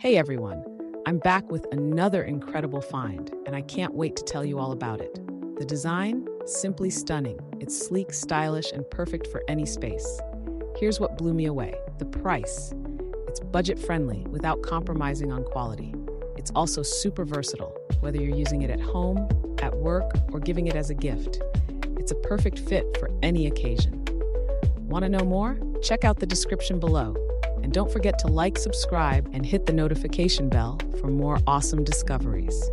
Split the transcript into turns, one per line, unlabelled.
Hey everyone, I'm back with another incredible find, and I can't wait to tell you all about it. The design? Simply stunning. It's sleek, stylish, and perfect for any space. Here's what blew me away: the price. It's budget friendly without compromising on quality. It's also super versatile, whether you're using it at home, at work, or giving it as a gift. It's a perfect fit for any occasion. Want to know more? Check out the description below. And don't forget to like, subscribe, and hit the notification bell for more awesome discoveries.